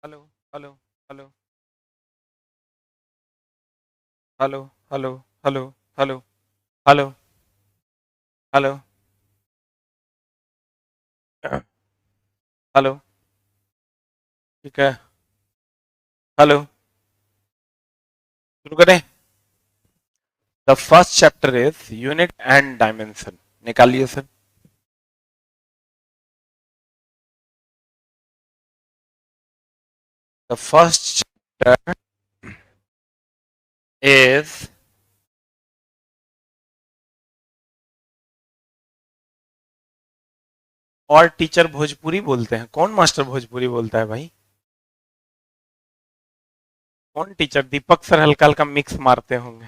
Hello hello hello hello hello hello hello hello hello hello. ठीक है। Hello. शुरू करें। The first chapter is unit and dimension. निकालिए sir. The first chapter is और teacher Bhojpuri बोलते हैं। कौन मास्टर भोजपुरी बोलता है भाई? कौन टीचर? दीपक सर हल्का हल्का मिक्स मारते होंगे।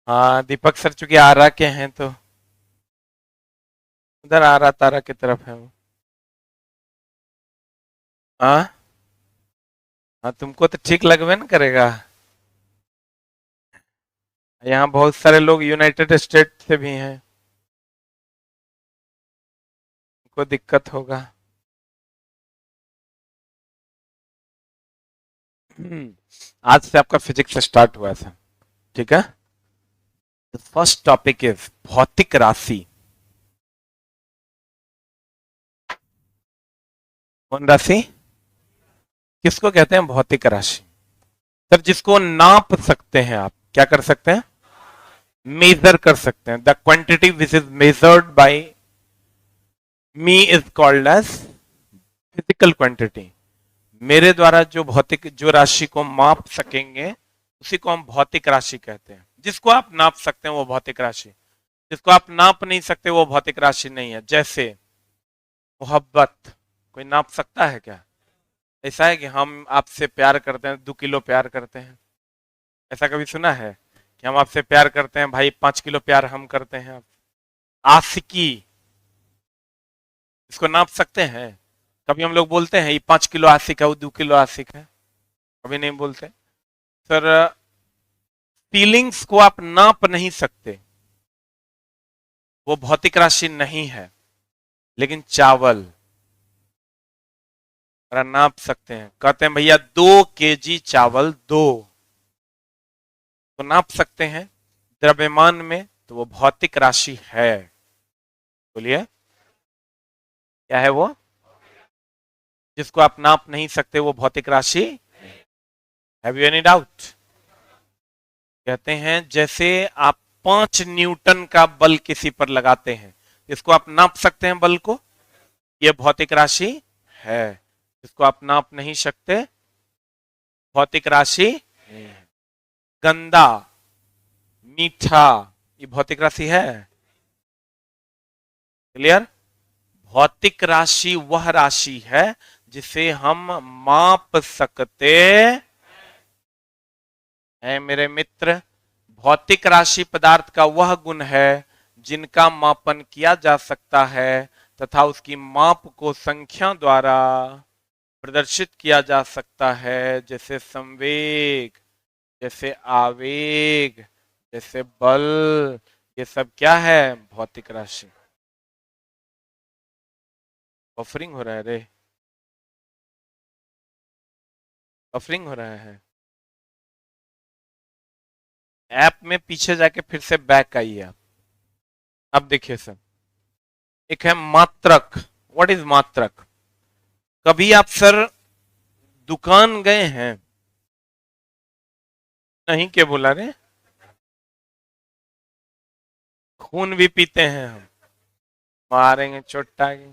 हाँ, दीपक सर चूंकि आरा के हैं तो उधर आरा तारा की तरफ है वो। हाँ हाँ, तुमको तो ठीक लगवे न करेगा। यहाँ बहुत सारे लोग यूनाइटेड स्टेट से भी हैं। को दिक्कत होगा। आज से आपका फिजिक्स स्टार्ट हुआ था। ठीक है। फर्स्ट टॉपिक इज भौतिक राशि। कौन राशि? किसको कहते हैं भौतिक राशि? सर जिसको नाप सकते हैं आप, क्या कर सकते हैं? मेजर कर सकते हैं। The quantity which is measured by me is called as physical quantity. मेरे द्वारा जो भौतिक जो राशि को माप सकेंगे उसी को हम भौतिक राशि कहते हैं। जिसको आप नाप सकते हैं वो भौतिक राशि। जिसको आप नाप नहीं सकते वो भौतिक राशि नहीं है। जैसे मोहब्बत कोई नाप सकता है क्या? ऐसा है कि हम आपसे प्यार करते हैं, 2 किलो प्यार करते हैं। ऐसा कभी सुना है कि हम आपसे प्यार करते हैं भाई, 5 किलो प्यार हम करते हैं आप? आशिकी, इसको नाप सकते हैं? कभी हम लोग बोलते हैं ये 5 किलो आशिक है, वो 2 किलो आशिक है? कभी नहीं बोलते। सर फीलिंग्स को आप नाप नहीं सकते, वो भौतिक राशि नहीं है। लेकिन चावल अगर नाप सकते हैं, कहते हैं भैया 2 केजी चावल दो, तो नाप सकते हैं द्रव्यमान में, तो वो भौतिक राशि है। बोलिए क्या है वो? जिसको आप नाप नहीं सकते वो भौतिक राशि। Have you any doubt? कहते हैं जैसे आप 5 न्यूटन का बल किसी पर लगाते हैं, इसको आप नाप सकते हैं बल को, ये भौतिक राशि है। इसको आप नाप नहीं सकते, भौतिक राशि नहीं है। गंदा, मीठा, ये भौतिक राशि है। क्लियर? भौतिक राशि वह राशि है जिसे हम माप सकते हैं मेरे मित्र। भौतिक राशि पदार्थ का वह गुण है जिनका मापन किया जा सकता है तथा उसकी माप को संख्या द्वारा प्रदर्शित किया जा सकता है। जैसे संवेग, जैसे आवेग, जैसे बल, ये सब क्या है? भौतिक राशि। ऑफरिंग हो रहा है रे, ऑफरिंग हो रहा है। ऐप में पीछे जाके फिर से बैक आइए आप। अब देखिए सर, एक है मात्रक। व्हाट इज मात्रक? कभी आप सर दुकान गए हैं? नहीं, क्या बोला रे? खून भी पीते हैं हम, मारेंगे चोटा की।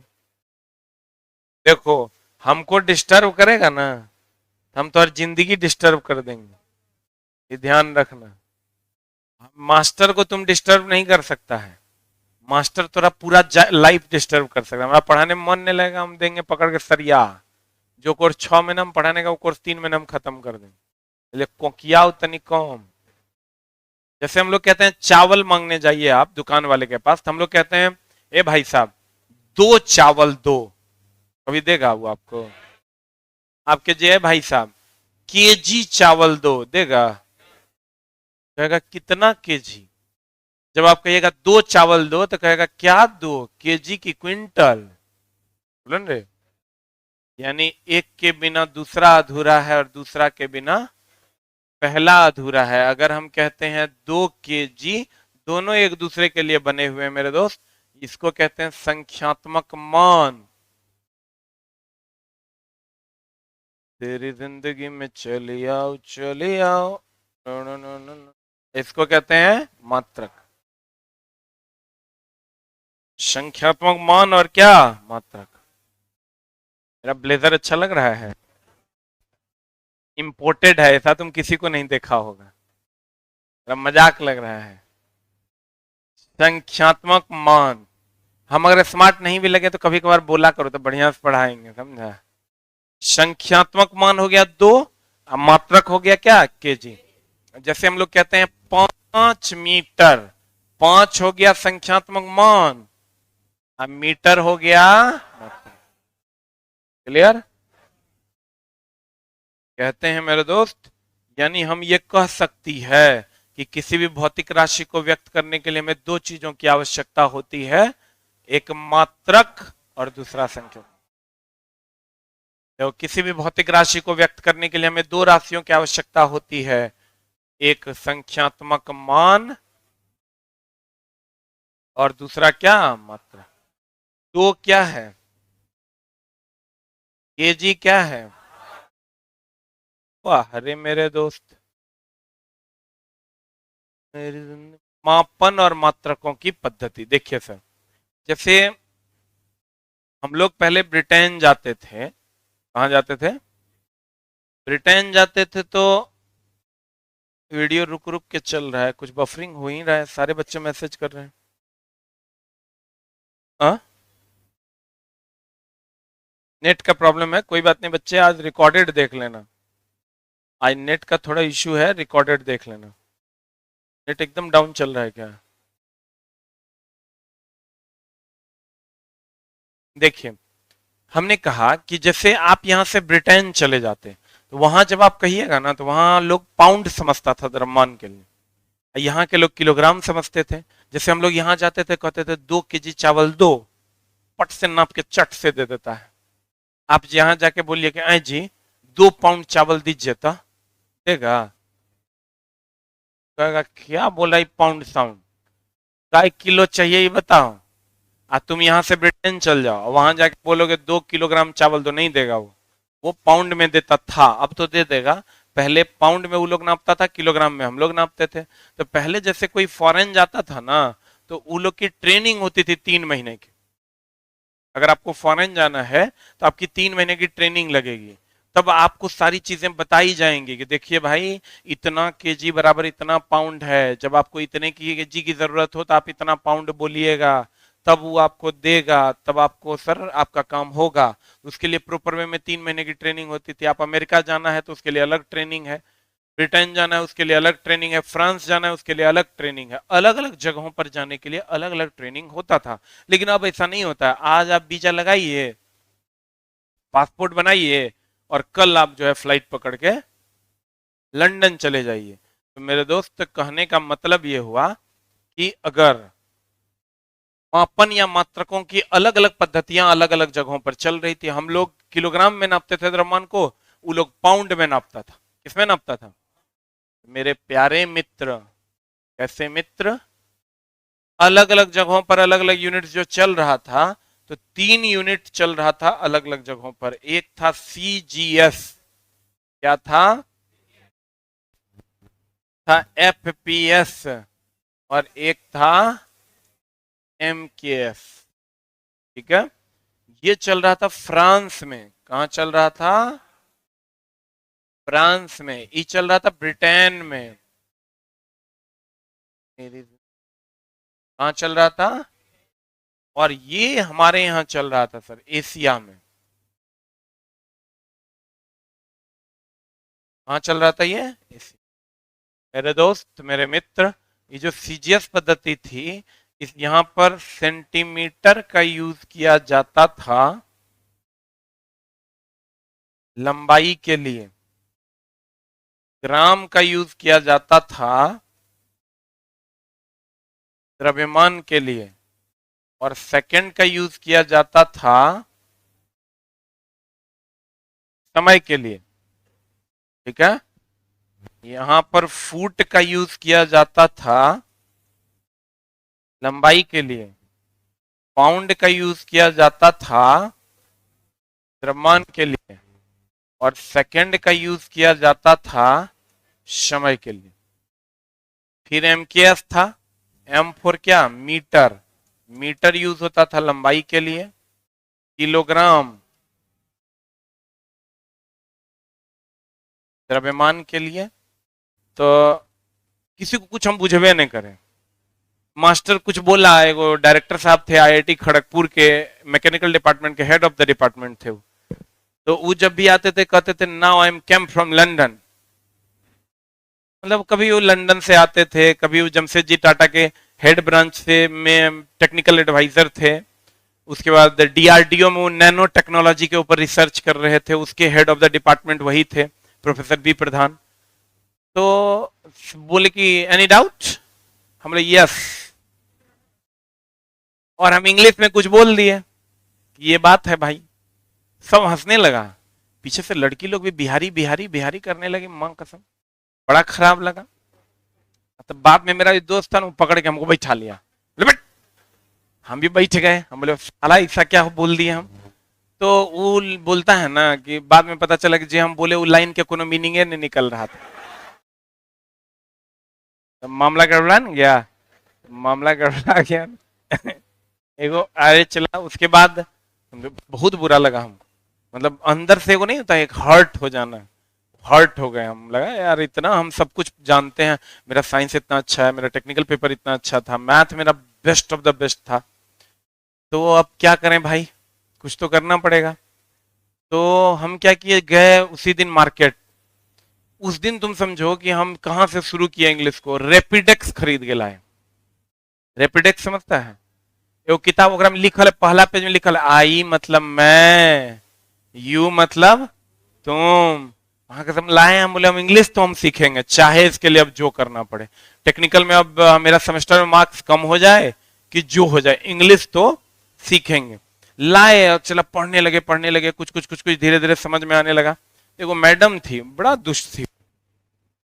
देखो, हमको डिस्टर्ब करेगा ना, हम तो हर जिंदगी डिस्टर्ब कर देंगे, ये ध्यान रखना। मास्टर को तुम डिस्टर्ब नहीं कर सकता है। मास्टर तोरा पूरा लाइफ डिस्टर्ब कर सकता है। हमारा पढ़ाने में मन नहीं लगेगा, हम देंगे पकड़ के सरिया। जो कोर्स 6 महीने में पढ़ाने का वो कोर्स 3 महीने में खत्म कर देंगे। किया तनी कम। जैसे हम लोग कहते हैं चावल मांगने जाइए आप दुकान वाले के पास, तो हम लोग कहते हैं ए भाई साहब 2 चावल दो, कभी देगा वो आपको? आपके जे है भाई साहब केजी चावल दो, देगा? कहेगा कितना केजी। जब आप कहिएगा 2 चावल दो तो कहेगा क्या दो केजी की क्विंटल। बोलन रे। यानी एक के बिना दूसरा अधूरा है और दूसरा के बिना पहला अधूरा है। अगर हम कहते हैं 2 kg, दोनों एक दूसरे के लिए बने हुए हैं मेरे दोस्त, इसको कहते हैं संख्यात्मक मान। तेरी जिंदगी में चली आओ चली आओ, no no no no no. इसको कहते हैं मात्रक। संख्यात्मक मान और क्या, मात्रक। मेरा ब्लेजर अच्छा लग रहा है, इंपोर्टेड है, ऐसा तुम किसी को नहीं देखा होगा, मेरा मजाक लग रहा है। संख्यात्मक मान, हम अगर स्मार्ट नहीं भी लगे तो कभी कभार बोला करो तो बढ़िया से पढ़ाएंगे, समझा। संख्यात्मक मान हो गया 2, मात्रक हो गया क्या, केजी। जैसे हम लोग कहते हैं 5 मीटर, 5 हो गया संख्यात्मक मान, अब मीटर हो गया मात्रक। क्लियर। कहते हैं मेरे दोस्त, यानी हम ये कह सकती है कि किसी भी भौतिक राशि को व्यक्त करने के लिए हमें 2 चीजों की आवश्यकता होती है, एक मात्रक और दूसरा संख्यक। तो किसी भी भौतिक राशि को व्यक्त करने के लिए हमें 2 राशियों की आवश्यकता होती है, एक संख्यात्मक मान और दूसरा क्या, मात्रक। तो क्या है, केजी क्या है, वाह अरे मेरे दोस्त, मापन और मात्रकों की पद्धति देखिए सर। जैसे हम लोग पहले ब्रिटेन जाते थे, कहाँ जाते थे, ब्रिटेन जाते थे, तो वीडियो रुक रुक के चल रहा है, कुछ बफरिंग हो ही रहा है, सारे बच्चे मैसेज कर रहे हैं। हाँ, नेट का प्रॉब्लम है, कोई बात नहीं बच्चे, आज रिकॉर्डेड देख लेना। आज नेट का थोड़ा इश्यू है, रिकॉर्डेड देख लेना। नेट एकदम डाउन चल रहा है क्या, देखिए। हमने कहा कि जैसे आप यहां से ब्रिटेन चले जाते, तो वहां जब आप कहिएगा ना, तो वहां लोग पाउंड समझता था द्रव्यमान के लिए, यहाँ के लोग किलोग्राम समझते थे। जैसे हम लोग यहाँ जाते थे, कहते थे 2 kg चावल दो, पट से नाप के चट से दे देता है। आप यहाँ जाके बोलिए कि आई जी 2 पाउंड चावल दीजिए, तो देगा, कहेगा क्या बोला पाउंड साउंड, काय किलो चाहिए ये बताओ। तुम यहाँ से ब्रिटेन चल जाओ, वहां जाके बोलोगे 2 किलोग्राम चावल, तो नहीं देगा वो पाउंड में देता था, अब तो दे देगा। पहले पाउंड में वो लोग नापता था, किलोग्राम में हम लोग नापते थे। तो पहले जैसे कोई फॉरेन जाता था ना, तो वो लोग की ट्रेनिंग होती थी 3 महीने की। अगर आपको फॉरेन जाना है तो आपकी 3 महीने की ट्रेनिंग लगेगी, तब आपको सारी चीजें बताई जाएंगी कि देखिए भाई, इतना केजी बराबर इतना पाउंड है, जब आपको इतने की केजी की जरूरत हो तो आप इतना पाउंड बोलिएगा, तब वो आपको देगा, तब आपको सर आपका काम होगा। उसके लिए प्रॉपर वे में 3 महीने की ट्रेनिंग होती थी। आप अमेरिका जाना है तो उसके लिए अलग ट्रेनिंग है, ब्रिटेन जाना है उसके लिए अलग ट्रेनिंग है, फ्रांस जाना है उसके लिए अलग ट्रेनिंग है, अलग अलग जगहों पर जाने के लिए अलग अलग ट्रेनिंग होता था। लेकिन अब ऐसा नहीं होता है, आज आप वीजा लगाइए, पासपोर्ट बनाइए, और कल आप जो है फ्लाइट पकड़ के लंदन चले जाइए। तो मेरे दोस्त, कहने का मतलब ये हुआ कि अगर मापन या मात्रकों की अलग अलग पद्धतियां अलग अलग जगहों पर चल रही थी, हम लोग किलोग्राम में नापते थे द्रव्यमान को, वो लोग पाउंड में नापता था। किसमें नापता था मेरे प्यारे मित्र, कैसे मित्र, अलग अलग जगहों पर अलग अलग यूनिट जो चल रहा था, तो 3 यूनिट चल रहा था अलग अलग जगहों पर। एक था सीजीएस, क्या था एफपीएस, और एक था एमकेएस। ठीक है, ये चल रहा था फ्रांस में। कहा चल रहा था, फ्रांस में। ये चल रहा था ब्रिटेन में। कहा चल रहा था, और ये हमारे यहाँ चल रहा था सर, एशिया में। कहाँ चल रहा था ये, एशिया। मेरे दोस्त, मेरे मित्र, ये जो सीजीएस पद्धति थी, इस यहाँ पर सेंटीमीटर का यूज किया जाता था लंबाई के लिए, ग्राम का यूज किया जाता था द्रव्यमान के लिए, और सेकंड का यूज किया जाता था समय के लिए, ठीक है। यहां पर फुट का यूज किया जाता था लंबाई के लिए, पाउंड का यूज किया जाता था द्रव्यमान के लिए, और सेकंड का यूज किया जाता था समय के लिए। फिर एमकेएस था, एम फॉर क्या, मीटर, मीटर यूज होता था लंबाई के लिए, किलोग्राम द्रव्यमान के लिए। तो किसी को कुछ हम बुझवे नहीं करें, मास्टर कुछ बोला, एगो डायरेक्टर साहब थे आईआईटी खड़गपुर के, मैकेनिकल डिपार्टमेंट के हेड ऑफ द डिपार्टमेंट थे वो। तो वो जब भी आते थे कहते थे now I am came from London, मतलब कभी वो लंदन से आते थे, कभी वो जमशेदजी टाटा के हेड ब्रांच से में टेक्निकल एडवाइजर थे, उसके बाद डीआरडीओ में वो नैनो टेक्नोलॉजी के ऊपर रिसर्च कर रहे थे, उसके हेड ऑफ द डिपार्टमेंट वही थे, प्रोफेसर बी प्रधान। तो बोले कि एनी डाउट, हम बोले यस, और हम इंग्लिश में कुछ बोल दिए, ये बात है भाई। सब हंसने लगा, पीछे से लड़की लोग भी बिहारी बिहारी बिहारी करने लगी, मां कसम बड़ा खराब लगा। तो बाद में मेरा दोस्त था, वो पकड़ के हमको बैठा लिया, बैठ, हम भी बैठ गए। हम बोले साला ऐसा क्या बोल दिए हम। तो वो बोलता है ना कि बाद में पता चला कि जो हम बोले वो लाइन के कोनो मीनिंग नहीं निकल रहा था। तो मामला गड़बड़ा न गया, मामला गड़बड़ा गया। एगो आगे चला, उसके बाद बहुत बुरा लगा हम, मतलब अंदर से वो नहीं होता, एक हर्ट हो जाना, हर्ट हो गए हम। लगा यार इतना हम सब कुछ जानते हैं, मेरा साइंस इतना अच्छा है, मेरा टेक्निकल पेपर इतना अच्छा था, मैथ मेरा बेस्ट ऑफ द बेस्ट था, तो अब क्या करें भाई, कुछ तो करना पड़ेगा। तो हम क्या किए, गए उसी दिन मार्केट। उस दिन तुम समझो कि हम कहां से शुरू किया इंग्लिश को, रेपिडेक्स खरीद के लाए। रेपिडेक्स समझता है, वो किताब वगैरह में लिखल है, पहला पेज में लिखल है आई मतलब मैं, यू मतलब तुम, वहां के सब लाए। हम बोले हम इंग्लिश तो हम सीखेंगे, चाहे इसके लिए अब जो करना पड़े। टेक्निकल में अब मेरा सेमेस्टर में मार्क्स कम हो जाए कि जो हो जाए, इंग्लिश तो सीखेंगे। लाए और चला पढ़ने लगे, पढ़ने लगे, कुछ कुछ कुछ कुछ धीरे धीरे समझ में आने लगा। देखो मैडम थी, बड़ा दुष्ट थी,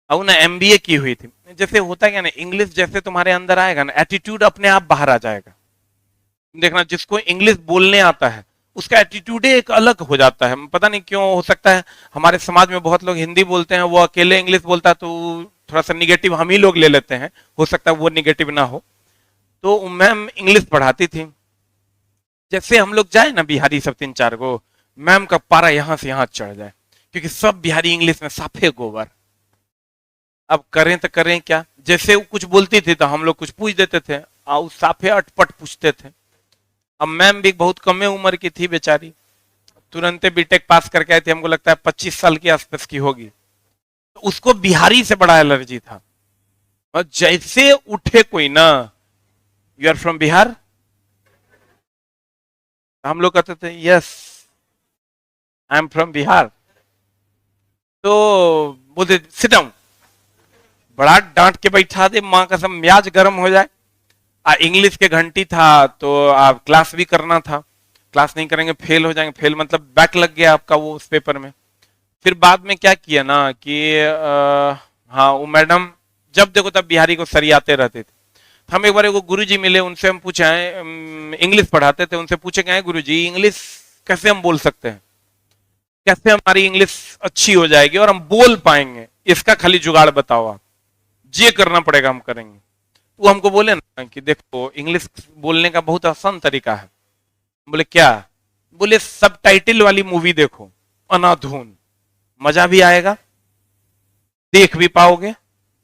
और ना एमबीए की हुई थी। जैसे होता क्या ना, इंग्लिश जैसे तुम्हारे अंदर आएगा ना, एटीट्यूड अपने आप बाहर आ जाएगा। देखना जिसको इंग्लिश बोलने आता है उसका एटीट्यूड एक अलग हो जाता है, पता नहीं क्यों, हो सकता है हमारे समाज में बहुत लोग हिंदी बोलते हैं, वो अकेले इंग्लिश बोलता है तो थोड़ा सा निगेटिव हम ही लोग ले लेते हैं, हो सकता है वो निगेटिव ना हो। तो मैम इंग्लिश पढ़ाती थी, जैसे हम लोग जाए ना बिहारी सब तीन चार गो, मैम का पारा यहां से यहां चढ़ जाए, क्योंकि सब बिहारी इंग्लिश में साफे गोबर। अब करें तो करें क्या, जैसे वो कुछ बोलती थी तो हम लोग कुछ पूछ देते थे, और साफे अटपट पूछते थे। अब मैम भी बहुत कम उम्र की थी बेचारी, तुरंत बीटेक पास करके आई थी, हमको लगता है 25 साल की आसपास की होगी। तो उसको बिहारी से बड़ा एलर्जी था, और जैसे उठे कोई ना, यू आर फ्रॉम बिहार, हम लोग कहते थे yes I am from Bihar. तो बोलते सिट डाउन, बड़ा डांट के बैठा दे, माँ कसम म्याज गर्म हो जाए। इंग्लिश के घंटी था तो आप क्लास भी करना था, क्लास नहीं करेंगे फेल हो जाएंगे, फेल मतलब बैक लग गया आपका वो उस पेपर में। फिर बाद में क्या किया ना कि हाँ वो मैडम जब देखो तब बिहारी को सरियाते रहते थे। हम एक बार एगो गुरुजी मिले, उनसे हम पूछे, इंग्लिश पढ़ाते थे, उनसे पूछे गए गुरुजी इंग्लिश कैसे हम बोल सकते हैं, कैसे हमारी इंग्लिश अच्छी हो जाएगी और हम बोल पाएंगे, इसका खाली जुगाड़ बताओ आप, ये करना पड़ेगा हम करेंगे। वो हमको बोले ना कि देखो इंग्लिश बोलने का बहुत आसान तरीका है। बोले क्या, बोले सब टाइटल वाली मूवी देखो, अनाधुन, मजा भी आएगा, देख भी पाओगे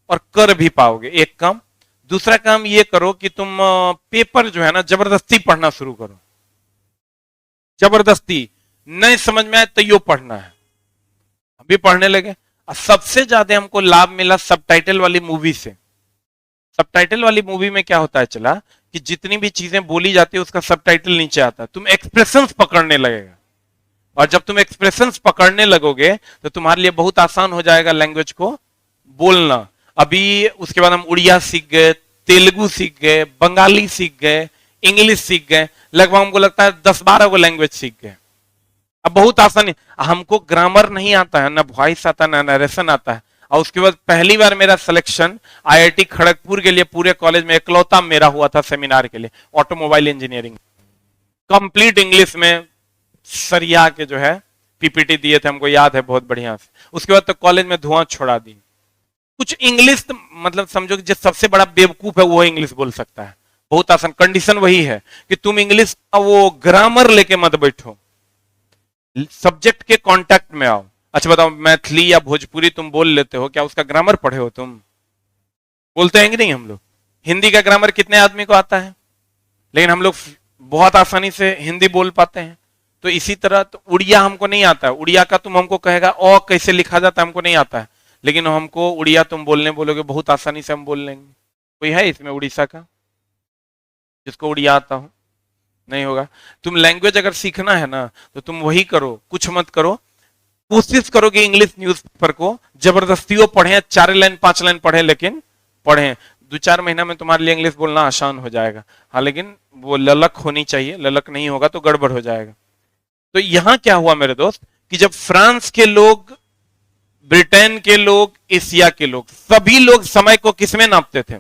और कर भी पाओगे, एक काम। दूसरा काम ये करो कि तुम पेपर जो है ना जबरदस्ती पढ़ना शुरू करो, जबरदस्ती, नहीं समझ में आए तो यो पढ़ना है। अभी पढ़ने लगे, और सबसे ज्यादा हमको लाभ मिला सबटाइटल वाली मूवी से। सबटाइटल वाली मूवी में क्या होता है चला कि जितनी भी चीजें बोली जाती है उसका सबटाइटल नीचे आता है, तुम एक्सप्रेशंस पकड़ने लगेगा, और जब तुम एक्सप्रेशंस पकड़ने लगोगे तो तुम्हारे लिए बहुत आसान हो जाएगा लैंग्वेज को बोलना। अभी उसके बाद हम उड़िया सीख गए, तेलुगु सीख गए, बंगाली सीख गए, इंग्लिश सीख गए, लगभग हमको लगता है 10-12 को लैंग्वेज सीख गए। अब बहुत आसानी, हमको ग्रामर नहीं आता है, ना वॉइस आता है, ना नरेशन आता है। और उसके बाद पहली बार मेरा सिलेक्शन आईआईटी खड़गपुर के लिए पूरे कॉलेज में इकलौता मेरा हुआ था सेमिनार के लिए, ऑटोमोबाइल इंजीनियरिंग, कंप्लीट इंग्लिश में सरिया के जो है पीपीटी दिए थे, हमको याद है बहुत बढ़िया से। उसके बाद तो कॉलेज में धुआं छोड़ा दी। कुछ इंग्लिश मतलब समझो कि जो सबसे बड़ा बेवकूफ है वो इंग्लिश बोल सकता है, बहुत आसान। कंडीशन वही है कि तुम इंग्लिश का वो ग्रामर लेके मत बैठो, सब्जेक्ट के कांटेक्ट में आओ। अच्छा बताओ, मैथिली या भोजपुरी तुम बोल लेते हो, क्या उसका ग्रामर पढ़े हो तुम? बोलते हैं कि नहीं हम लोग? हिंदी का ग्रामर कितने आदमी को आता है? लेकिन हम लोग बहुत आसानी से हिंदी बोल पाते हैं। तो इसी तरह तो उड़िया हमको नहीं आता है, उड़िया का तुम हमको कहेगा ओ कैसे लिखा जाता है, हमको नहीं आता है, लेकिन हमको उड़िया तुम बोलने बोलोगे बहुत आसानी से हम बोल लेंगे। कोई है इसमें उड़ीसा का जिसको उड़िया आता हो? नहीं होगा। तुम लैंग्वेज अगर सीखना है ना तो तुम वही करो, कुछ मत करो, कोशिश करो कि इंग्लिश न्यूज़पेपर को जबरदस्ती पढ़े, 4 लाइन 5 लाइन पढ़े, लेकिन पढ़े। 2-4 महीना में तुम्हारे लिए इंग्लिश बोलना आसान हो जाएगा। हाँ, लेकिन वो ललक होनी चाहिए, ललक नहीं होगा तो गड़बड़ हो जाएगा। तो यहां क्या हुआ मेरे दोस्त कि जब फ्रांस के लोग, ब्रिटेन के लोग, एशिया के लोग, सभी लोग समय को किसमें नापते थे?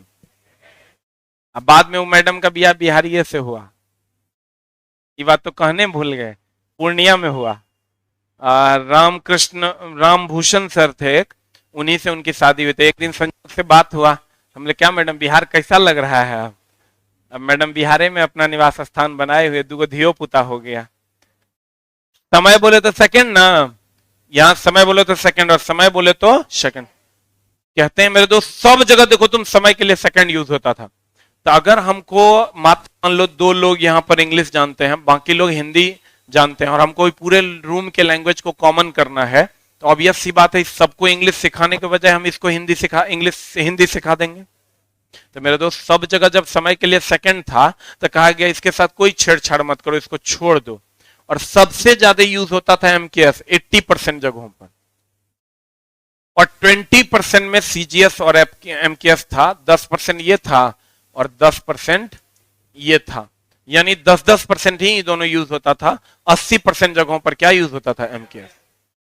अब बाद में वो मैडम का ब्याह बिहारी से हुआ, ये बात तो कहने भूल गए, पूर्णिया में हुआ। रामकृष्ण रामभूषण सर थे एक, उन्हीं से उनकी शादी हुई थी। एक दिन संजोग से बात हुआ, हमने क्या मैडम बिहार कैसा लग रहा है? अब मैडम बिहारे में अपना निवास स्थान बनाए हुए, 2 धियो पुता हो गया। समय बोले तो सेकंड ना, यहां समय बोले तो सेकंड और समय बोले तो सेकंड। कहते हैं मेरे दोस्त सब जगह देखो तुम, समय के लिए सेकंड यूज होता था। तो अगर हमको मात्र मान लो 2 लोग यहाँ पर इंग्लिश जानते हैं, बाकी लोग हिंदी जानते हैं, और हमको पूरे रूम के लैंग्वेज को कॉमन करना है, तो ऑब्वियस सी बात है सबको इंग्लिश सिखाने के बजाय हम इसको हिंदी सिखा देंगे। तो मेरे दोस्त सब जगह जब समय के लिए सेकंड था तो कहा गया इसके साथ कोई छेड़छाड़ मत करो, इसको छोड़ दो। और सबसे ज्यादा यूज होता था एमकेएस 80% जगहों पर, और 20% में सीजीएस और एमकेएस था, 10% ये था और 10% ये था, यानी 10-10% ही दोनों यूज होता था। 80% जगहों पर क्या यूज होता था? एमकेएस।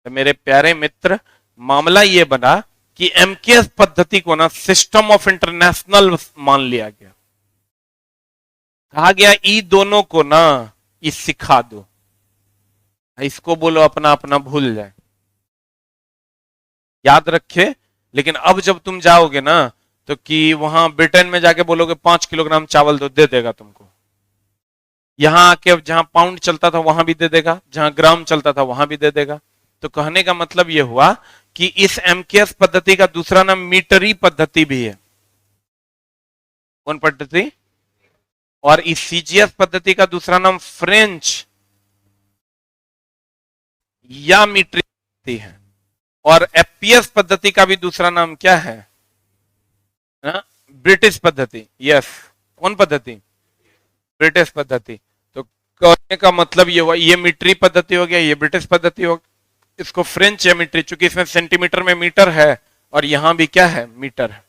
तो मेरे प्यारे मित्र, मामला ये बना कि एमकेएस पद्धति को ना सिस्टम ऑफ इंटरनेशनल मान लिया गया। कहा गया ई दोनों को ना ये सिखा दो, इसको बोलो अपना अपना भूल जाए, याद रखे। लेकिन अब जब तुम जाओगे ना तो कि वहां ब्रिटेन में जाके बोलोगे 5 किलोग्राम चावल दो, दे देगा तुमको। यहां आके अब जहां पाउंड चलता था वहां भी दे देगा, जहां ग्राम चलता था वहां भी दे देगा। तो कहने का मतलब यह हुआ कि इस एमकेएस पद्धति का दूसरा नाम मीटरी पद्धति भी है। कौन पद्धति? और इस सीजीएस पद्धति का दूसरा नाम फ्रेंच या मीटरी पद्धति है। और एफपीएस पद्धति का भी दूसरा नाम क्या है? ब्रिटिश पद्धति। यस, कौन पद्धति? ब्रिटिश पद्धति। तो कहने का मतलब ये हुआ, ये मीटरी पद्धति हो गया, ये ब्रिटिश पद्धति हो गया। इसको फ्रेंच या मीटरी, चूंकि इसमें सेंटीमीटर में मीटर है और यहां भी क्या है? मीटर है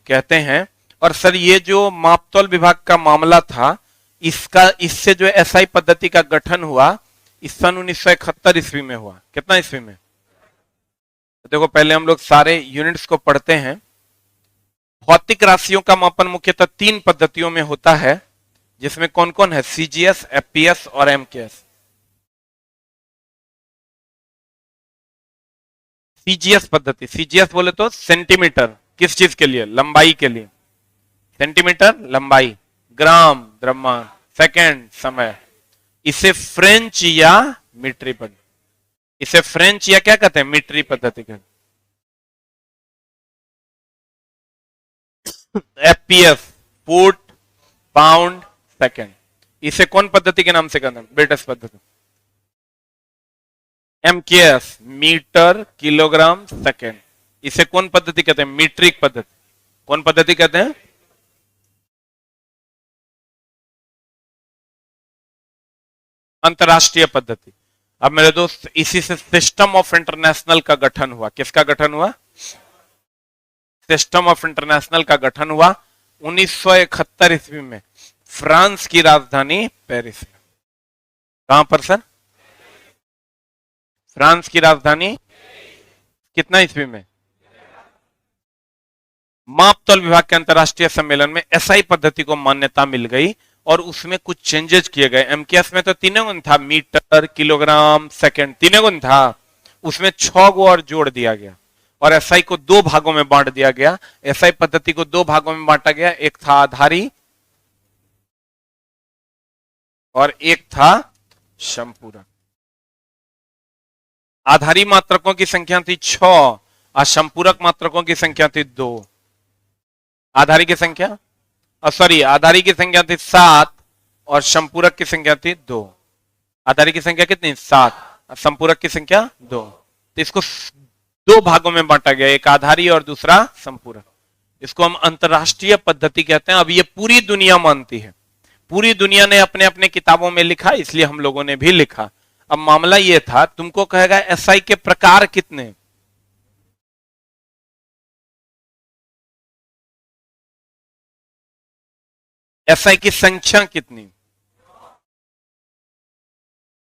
कहते हैं। और सर ये जो मापतौल विभाग का मामला था, इससे जो एसआई पद्धति का गठन हुआ इस सन 1971 ईस्वी में हुआ। कितना ईस्वी में? देखो पहले हम लोग सारे यूनिट्स को पढ़ते हैं। भौतिक राशियों का मापन मुख्यतः 3 पद्धतियों में होता है, जिसमें कौन कौन है? सीजीएस, एफपीएस और एमकेएस। सीजीएस पद्धति, सीजीएस बोले तो सेंटीमीटर, किस चीज के लिए? लंबाई के लिए। सेंटीमीटर लंबाई, ग्राम द्रव्यमान, सेकंड समय। इसे फ्रेंच या मीटरी पद्धति, इसे फ्रेंच या क्या कहते हैं? मीटरी पद्धति कहते हैं। एफपीएस फुट, पाउंड, सेकंड, इसे कौन पद्धति के नाम से कहते हैं? ब्रिटिश पद्धति। एमकेएस मीटर, किलोग्राम, सेकंड, इसे कौन पद्धति कहते हैं? मीट्रिक पद्धति। कौन पद्धति कहते हैं? अंतरराष्ट्रीय पद्धति। अब मेरे दोस्त इसी से सिस्टम ऑफ इंटरनेशनल का गठन हुआ। किसका गठन हुआ? सिस्टम ऑफ इंटरनेशनल का गठन हुआ 1971 ईस्वी में, फ्रांस की राजधानी पेरिस में। कहां पर सर? फ्रांस की राजधानी कितना ईस्वी में? मापतौल विभाग के अंतरराष्ट्रीय सम्मेलन में एसआई पद्धति को मान्यता मिल गई और उसमें कुछ चेंजेस किए गए। एमकेएस में तो तीनों गुण था, मीटर, किलोग्राम, सेकंड, तीनों गुण था। उसमें 6 गो और जोड़ दिया गया और एसआई को 2 भागों में बांट दिया गया। एसआई पद्धति को 2 भागों में बांटा गया, एक था आधारी और एक था संपूरक। आधारी मात्रकों की संख्या थी 6 और संपूरक मात्रकों की संख्या थी 2। आधारी की संख्या आधारी की संख्या थी 7 और संपूरक की संख्या थी 2। आधारी की संख्या कितनी? 7, संपूरक की संख्या 2। तो इसको 2 भागों में बांटा गया, एक आधारी और दूसरा संपूरक। इसको हम अंतरराष्ट्रीय पद्धति कहते हैं। अब ये पूरी दुनिया मानती है, पूरी दुनिया ने अपने अपने किताबों में लिखा, इसलिए हम लोगों ने भी लिखा। अब मामला ये था, तुमको कहेगा एसआई के प्रकार कितने? एसआई की संख्या कितनी?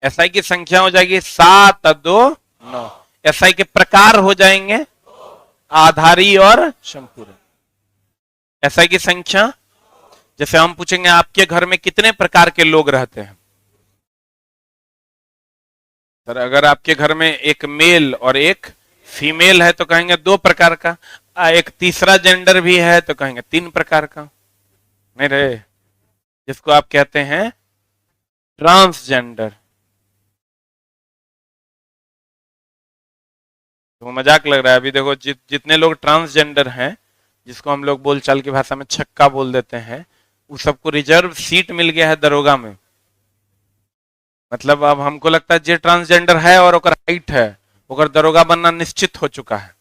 एसआई की संख्या हो जाएगी 7 और 2 9। एसआई के प्रकार हो जाएंगे आधारी और संपूरक। एसआई की संख्या, जैसे हम पूछेंगे आपके घर में कितने प्रकार के लोग रहते हैं, सर अगर आपके घर में एक मेल और एक फीमेल है तो कहेंगे 2 प्रकार का। एक तीसरा जेंडर भी है तो कहेंगे 3 प्रकार का। नहीं रहे, जिसको आप कहते हैं ट्रांसजेंडर। तो मजाक लग रहा है? अभी देखो जितने लोग ट्रांसजेंडर हैं, जिसको हम लोग बोलचाल की भाषा में छक्का बोल देते हैं, उस सबको रिजर्व सीट मिल गया है दरोगा में। मतलब अब हमको लगता है जे ट्रांसजेंडर है और ओकर हाइट है, ओकर दरोगा बनना निश्चित हो चुका है।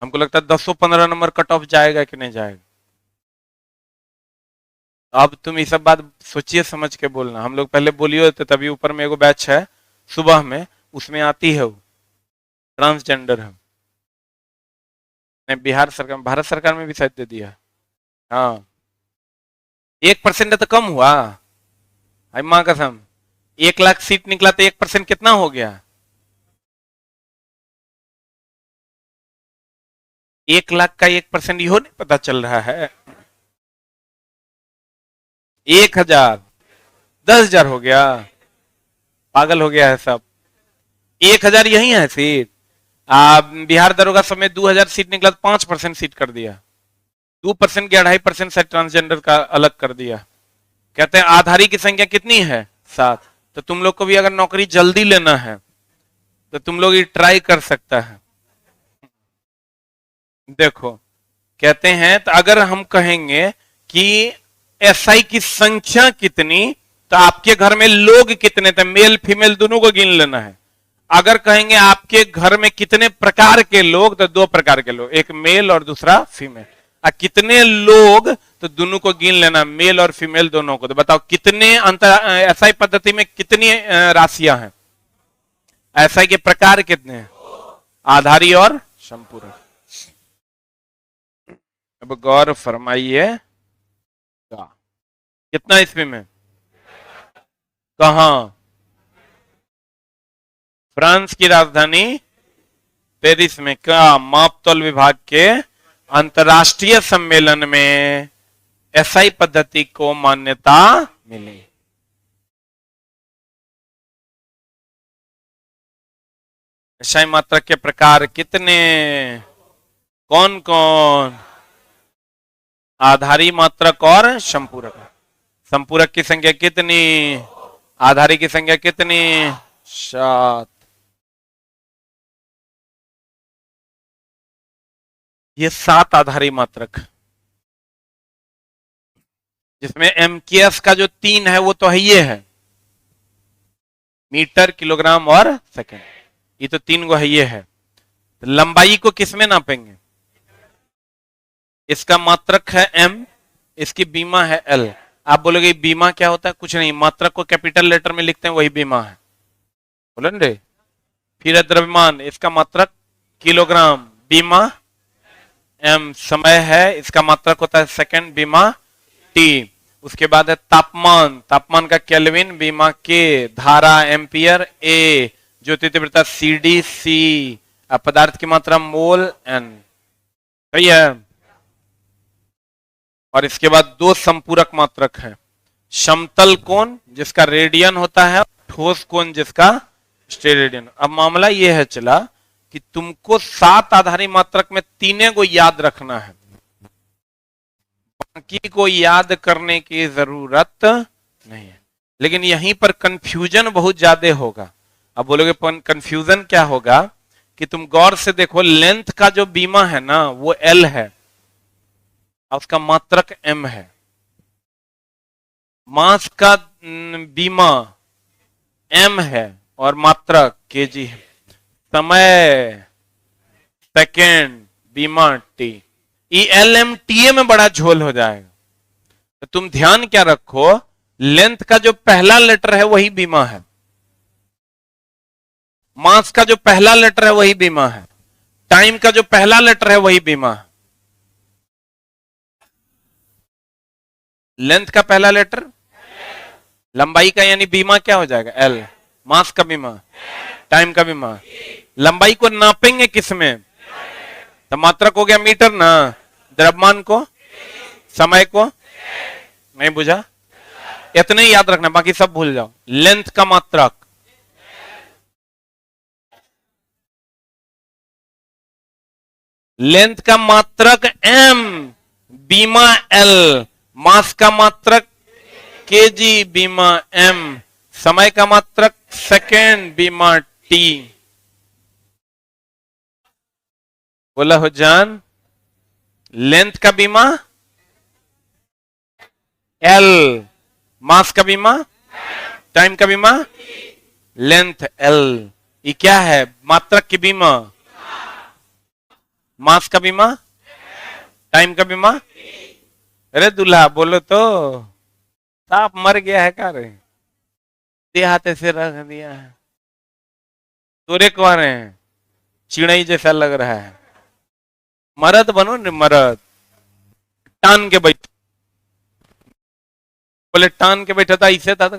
हमको लगता है 10-15 नंबर कट ऑफ जाएगा कि नहीं जाएगा। अब तुम ये सब बात सोचिए समझ के बोलना। हम लोग पहले बोलियो थे, तभी ऊपर में एगो बैच है सुबह में, उसमें आती है वो ट्रांसजेंडर है। बिहार सरकार, भारत सरकार में भी शायद दे दिया। हाँ 1% तो कम हुआ, आई माँ कसम। 1 लाख सीट निकला तो 1% कितना हो गया? 1 लाख का 1% यो नहीं पता चल रहा है। 1000, 10,000 हो गया, पागल हो गया है सब। 1000 यही है सीट। बिहार दरोगा समेत 2000 सीट निकला तो 5% सीट कर दिया। 2% के 2.5% से ट्रांसजेंडर का अलग कर दिया। कहते हैं आधारी की संख्या कितनी है? 7। तो तुम लोग को भी अगर नौकरी जल्दी लेना है तो तुम लोग ये ट्राई कर सकता है। देखो कहते हैं, तो अगर हम कहेंगे कि एसआई की संख्या कितनी, तो आपके घर में लोग कितने थे, मेल फीमेल दोनों को गिन लेना है। अगर कहेंगे आपके घर में कितने प्रकार के लोग, तो 2 प्रकार के लोग, एक मेल और दूसरा फीमेल। कितने लोग, तो दोनों को गिन लेना, मेल और फीमेल दोनों को। तो बताओ कितने एसआई पद्धति में कितनी राशियां हैं? एसआई के प्रकार कितने हैं? आधारी और संपूरक। अब गौर फरमाइए, कितना ईस्वी में? कहां? फ्रांस की राजधानी पेरिस में। क्या मापतौल विभाग के अंतरराष्ट्रीय सम्मेलन में एसआई पद्धति को मान्यता मिली। एसआई मात्रक के प्रकार कितने? कौन कौन? आधारी मात्रक और संपूरक। संपूरक की संख्या कितनी? आधारी की संख्या कितनी? 7। ये 7 आधारी मात्रक, जिसमें एमकेएस का जो 3 है वो तो है, ये है मीटर, किलोग्राम और सेकंड। ये तो 3 गो है, ये है। तो लंबाई को किसमें नापेंगे? इसका मात्रक है एम, इसकी बीमा है एल। आप बोलोगे बीमा क्या होता है? कुछ नहीं, मात्रक को कैपिटल लेटर में लिखते हैं, वही बीमा है। बोलेंगे फिर है द्रव्यमान, इसका मात्रक किलोग्राम, बीमा एम। समय है, इसका मात्रक होता है सेकंड, बीमा टी। उसके बाद है तापमान, तापमान का केल्विन, बीमा के, धारा एम्पियर, ए, ज्योति तीव्रता सी डी सी, पदार्थ की मात्रा मोल एन। सही है। और इसके बाद दो संपूरक मात्रक है, समतल कोण जिसका रेडियन होता है, ठोस कोण जिसका स्टेरेडियन। अब मामला यह है चला कि तुमको 7 आधारी मात्रक में 3 को याद रखना है, बाकी को याद करने की जरूरत नहीं है। लेकिन यहीं पर कंफ्यूजन बहुत ज्यादा होगा। अब बोलोगे कंफ्यूजन क्या होगा कि तुम गौर से देखो, लेंथ का जो बीमा है ना वो एल है और उसका मात्रक एम है। मास का बीमा एम है और मात्रक केजी है। समय सेकेंड बीमा टी। एल एम टी ए में बड़ा झोल हो जाएगा। तो तुम ध्यान क्या रखो, लेंथ का जो पहला लेटर है वही बीमा है, मास का जो पहला लेटर है वही बीमा है, टाइम का जो पहला लेटर है वही बीमा है। लेंथ का पहला लेटर, लंबाई का यानी बीमा क्या हो जाएगा एल, मास का बीमा, टाइम का बीमा। लंबाई को नापेंगे किसमें, तो मात्रक हो गया मीटर ना, द्रव्यमान को, समय को, नहीं बुझा, इतने ही याद रखना, बाकी सब भूल जाओ। लेंथ का मात्रक, लेंथ का मात्रक एम, बीमा एल, मास का मात्रक केजी, बीमा एम, समय का मात्रक सेकेंड, बीमा टी। बोला हो जान, लेंथ का बीमा एल, मास का बीमा, टाइम का बीमा, लेंथ एल। ये क्या है, मात्रक की बीमा, मास का बीमा, टाइम का बीमा। अरे दूल्हा बोलो तो, सांप मर गया है क्या रे, देहाते से रख दिया है, तोरे कौन है, चिड़ई जैसा लग रहा है। मरद बनो न, मरद टान के बैठ, बोले टान के बैठा था इसे था तो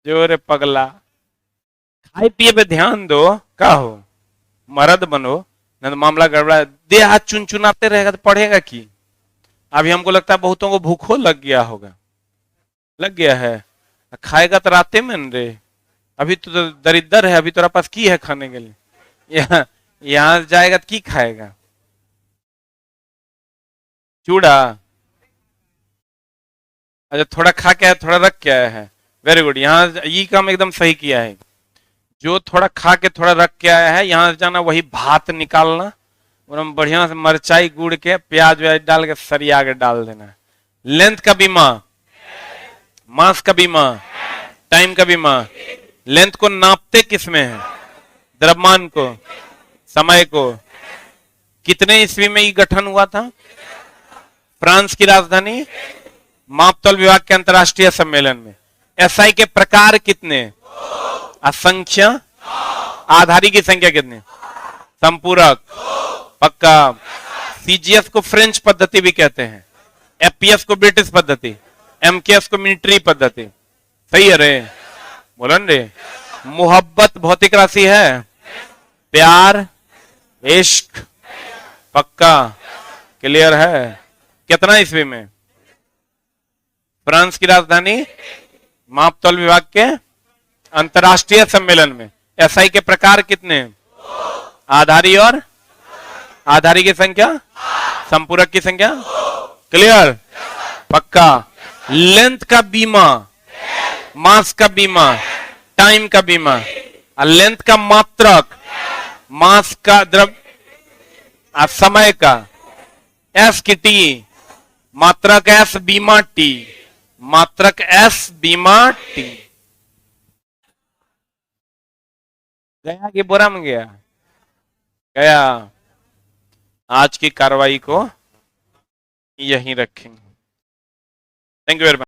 जोरे पगला, खाए पिए पे ध्यान दो, का हो मरद बनो, न तो मामला गड़बड़ा। देह हाथ चुनचुनाते रहेगा तो पढ़ेगा की। अभी हमको लगता है बहुतों को भूखो लग गया होगा, लग गया है, खाएगा तो राते में न रे, अभी तो दरिद्र है, अभी तेरा पास की है खाने के लिए, यहाँ जाएगा तो की खाएगा, चूड़ा। अच्छा थोड़ा खा के आया, थोड़ा रख के आया है, वेरी गुड, यहाँ ये काम एकदम सही किया है। जो थोड़ा खा के थोड़ा रख के आया है, यहाँ जाना वही भात निकालना और बढ़िया से मरचाई गुड़ के प्याज व्याज डाल के सरिया के डाल देना। लेंथ का बीमा, मास का बीमा, टाइम का बीमा। लेंथ को नापते किसमें है, द्रव्यमान को, समय को। कितने ईस्वी में ये गठन हुआ था, फ्रांस की राजधानी, मापतौल विभाग के अंतरराष्ट्रीय सम्मेलन में। एसआई के प्रकार कितने, असंख्य, आधारी की संख्या कितने, संपूरक, पक्का। सीजीएस को फ्रेंच पद्धति भी कहते हैं, एफपीएस को ब्रिटिश पद्धति, एमकेएस को मिलिट्री पद्धति। सही है रे, बोलो रे। मोहब्बत भौतिक राशि है, प्यार, इश्क, पक्का, क्लियर है। कितना ईस्वी में, फ्रांस की राजधानी, मापतौल विभाग के अंतरराष्ट्रीय सम्मेलन में। एसआई के प्रकार कितने, आधारी और आधारी की संख्या, संपूरक की संख्या, क्लियर, पक्का। लेंथ का बीमा, मास का बीमा, टाइम का बीमा, लेंथ का मात्रक, मास का द्रव्य, समय का, एस की टी, मात्रक एस बीमा टी, मात्रक एस बीमा टी। गया कि बोरा में गया, गया। आज की कार्रवाई को यहीं रखेंगे। Thank you very much.